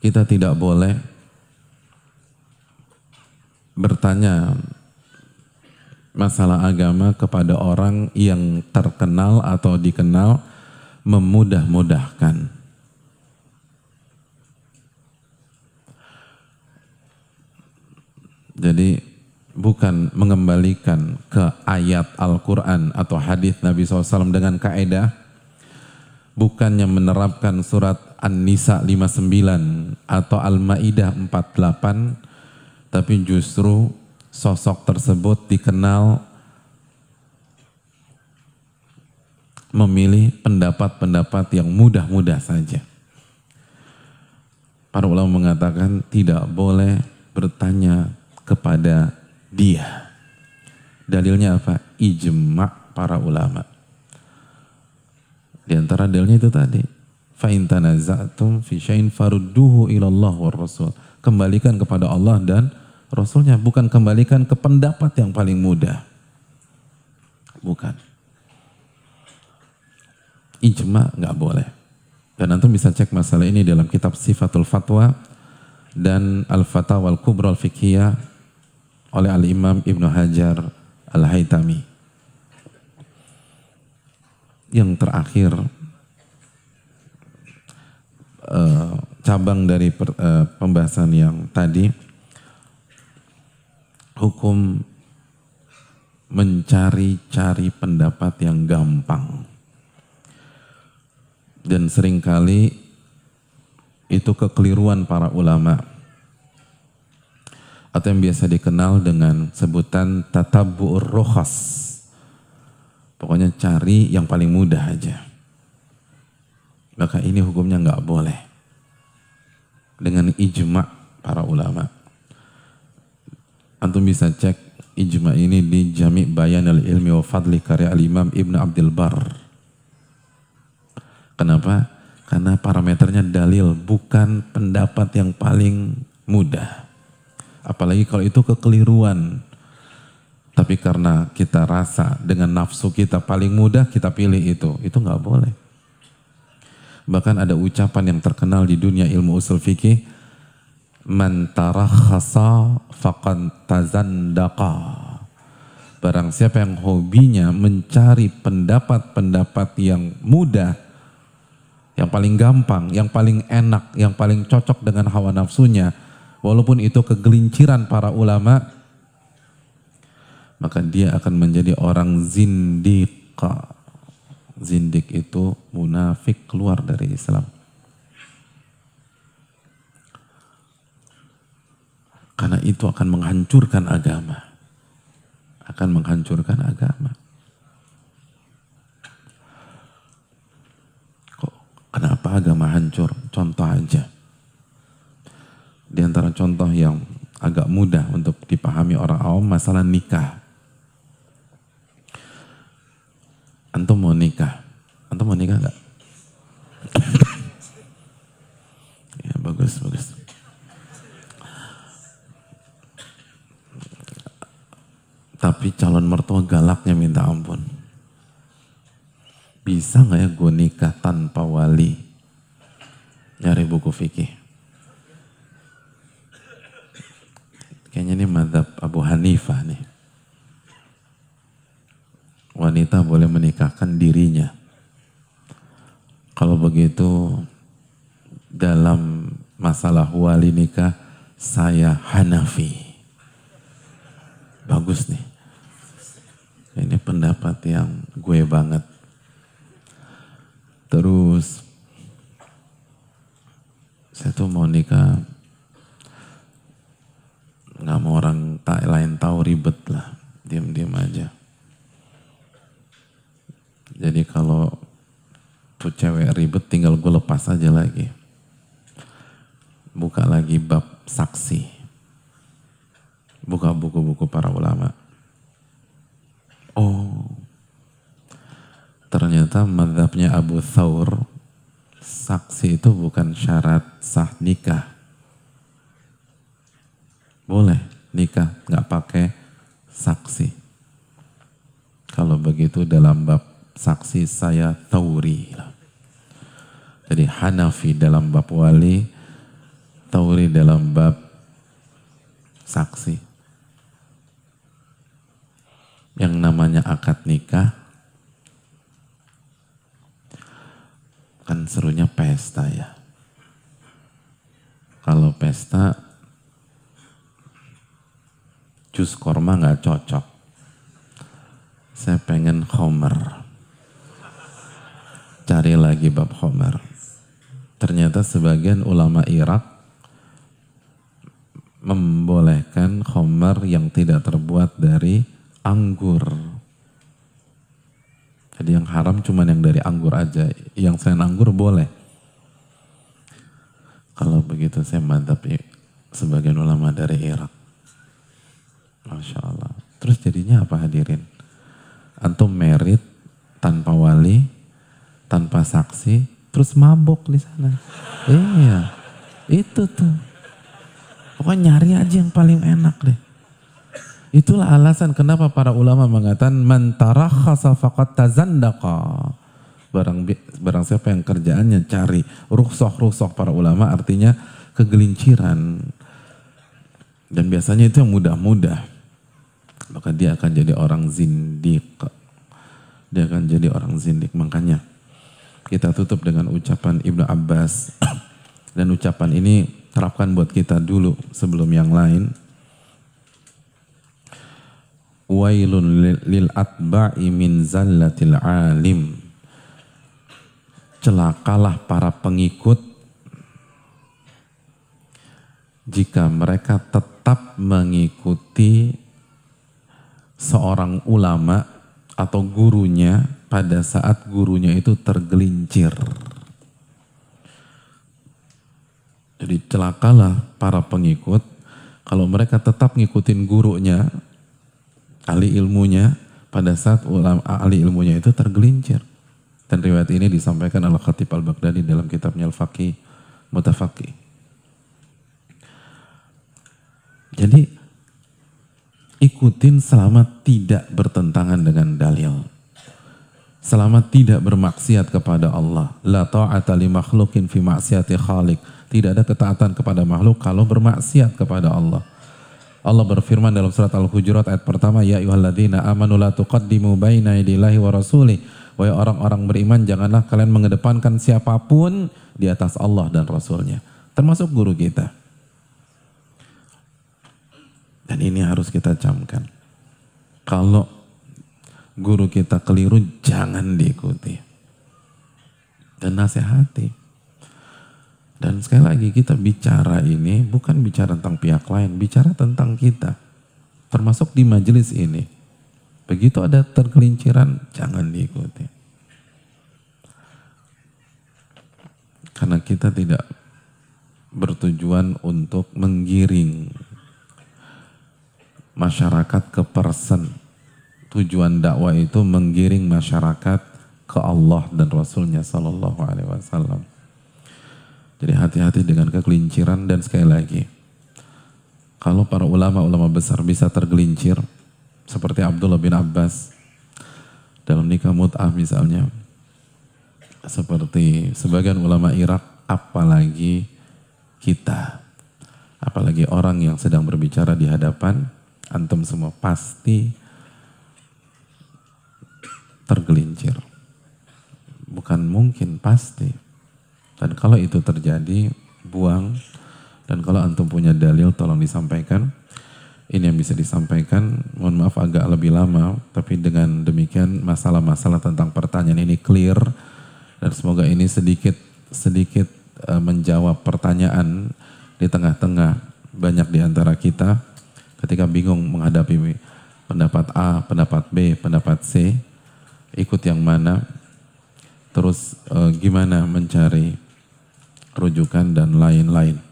kita tidak boleh bertanya masalah agama kepada orang yang terkenal atau dikenal memudah-mudahkan. Jadi bukan mengembalikan ke ayat Al-Quran atau hadis Nabi SAW dengan kaedah, bukannya menerapkan surat An-Nisa 59 atau Al-Ma'idah 48, tapi justru sosok tersebut dikenal memilih pendapat-pendapat yang mudah-mudah saja. Para ulama mengatakan tidak boleh bertanya kepada dia. Dalilnya apa? Ijma' para ulama. Di antara dalilnya itu tadi, fa in tanaza'tum fi syai'in farudduhu ila Allah war Rasul. Kembalikan kepada Allah dan Rasulnya, bukan kembalikan ke pendapat yang paling mudah. Bukan. Ijma' nggak boleh. Dan antum bisa cek masalah ini dalam kitab Sifatul Fatwa dan Al-Fatawa Al-Kubra Al-Fiqhiyah oleh Al-Imam Ibnu Hajar Al-Haytami. Yang terakhir, cabang dari pembahasan yang tadi, hukum mencari-cari pendapat yang gampang. Dan seringkali itu kekeliruan para ulama, atau yang biasa dikenal dengan sebutan tatabbu'ur rukhas. Pokoknya cari yang paling mudah aja. Maka ini hukumnya nggak boleh. Dengan ijma' para ulama. Antum bisa cek ijma' ini di Jami' Bayan al-Ilmi wa Fadli karya al-Imam Ibn Abdul Bar. Kenapa? Karena parameternya dalil, bukan pendapat yang paling mudah. Apalagi kalau itu kekeliruan. Tapi karena kita rasa dengan nafsu kita paling mudah, kita pilih itu. Itu nggak boleh. Bahkan ada ucapan yang terkenal di dunia ilmu usul fikih, man tarakhasa faqad tazandaqa. Barang siapa yang hobinya mencari pendapat-pendapat yang mudah, yang paling gampang, yang paling enak, yang paling cocok dengan hawa nafsunya, walaupun itu kegelinciran para ulama, maka dia akan menjadi orang zindiq. Zindiq itu munafik, keluar dari Islam. Karena itu akan menghancurkan agama. Akan menghancurkan agama. Kok kenapa agama hancur? Contoh aja. Di antara contoh yang agak mudah untuk dipahami orang awam, masalah nikah. Antum mau nikah? Antum mau nikah enggak? Ya bagus, bagus. Tapi calon mertua galaknya minta ampun. Bisa nggak ya gue nikah tanpa wali? Nyari buku fikih. Kayaknya ini mazhab Abu Hanifah nih. Wanita boleh menikahkan dirinya. Kalau begitu dalam masalah wali nikah, saya Hanafi. Bagus nih. Ini pendapat yang gue banget. Terus saya tuh mau nikah, nggak mau orang lain tahu, ribet lah, diam-diam aja. Jadi kalau tuh cewek ribet, tinggal gue lepas aja lagi. Buka lagi bab saksi. Buka buku-buku para ulama. Oh, ternyata mazhabnya Abu Thawr, saksi itu bukan syarat sah nikah. Boleh nikah nggak pakai saksi. Kalau begitu dalam bab saksi saya Thawri. Jadi Hanafi dalam bab wali At-Tauri dalam bab saksi. Yang namanya akad nikah kan serunya pesta ya. Kalau pesta jus korma nggak cocok. Saya pengen khomer. Cari lagi bab khomer. Ternyata sebagian ulama Irak membolehkan khomer yang tidak terbuat dari anggur. Jadi yang haram cuma yang dari anggur aja. Yang selain anggur boleh. Kalau begitu saya mantap sebagian ulama dari Irak. Masya Allah. Terus jadinya apa hadirin? Antum merit tanpa wali, tanpa saksi, terus mabok di sana. Iya, itu tuh. Pokoknya nyari aja yang paling enak deh. Itulah alasan kenapa para ulama mengatakan man tarakhasa faqad tazandaqa. Barang siapa yang kerjaannya cari rukhsah para ulama artinya kegelinciran. Dan biasanya itu yang mudah-mudah. Maka dia akan jadi orang zindik. Dia akan jadi orang zindik. Makanya kita tutup dengan ucapan Ibnu Abbas. Dan ucapan ini terapkan buat kita dulu sebelum yang lain. Wailun lil atba'i min zallatil alim. Celakalah para pengikut jika mereka tetap mengikuti seorang ulama atau gurunya pada saat gurunya itu tergelincir. Jadi celakalah para pengikut kalau mereka tetap ngikutin gurunya, ahli ilmunya, pada saat ulama ahli ilmunya itu tergelincir. Dan riwayat ini disampaikan oleh Khatib Al-Baghdadi dalam kitabnya Al-Faqih Mutafaqih. Jadi ikutin selama tidak bertentangan dengan dalil. Selama tidak bermaksiat kepada Allah. La ta'ata li makhlukin fi maksiati khaliq. Tidak ada ketaatan kepada makhluk kalau bermaksiat kepada Allah. Allah berfirman dalam surat Al-Hujurat ayat pertama, ya ayyuhalladzina amanu la tuqaddimu baina yadillahi wa rasulih. Wahai orang-orang beriman, janganlah kalian mengedepankan siapapun di atas Allah dan Rasulnya. Termasuk guru kita. Dan ini harus kita camkan. Kalau guru kita keliru, jangan diikuti. Dan nasihati. Dan sekali lagi kita bicara ini bukan bicara tentang pihak lain, bicara tentang kita. Termasuk di majelis ini. Begitu ada tergelinciran, jangan diikuti. Karena kita tidak bertujuan untuk menggiring masyarakat ke person. Tujuan dakwah itu menggiring masyarakat ke Allah dan Rasulnya Sallallahu Alaihi Wasallam. Jadi hati-hati dengan kegelinciran. Dan sekali lagi, kalau para ulama-ulama besar bisa tergelincir, seperti Abdullah bin Abbas dalam nikah mut'ah misalnya, seperti sebagian ulama Irak, apalagi kita, apalagi orang yang sedang berbicara di hadapan antum semua pasti tergelincir. Bukan mungkin, pasti. Dan kalau itu terjadi, buang. Dan kalau antum punya dalil, tolong disampaikan. Ini yang bisa disampaikan, mohon maaf agak lebih lama, tapi dengan demikian masalah-masalah tentang pertanyaan ini clear, dan semoga ini sedikit menjawab pertanyaan di tengah-tengah banyak di antara kita ketika bingung menghadapi pendapat A, pendapat B, pendapat C, ikut yang mana, terus gimana mencari rujukan dan lain-lain.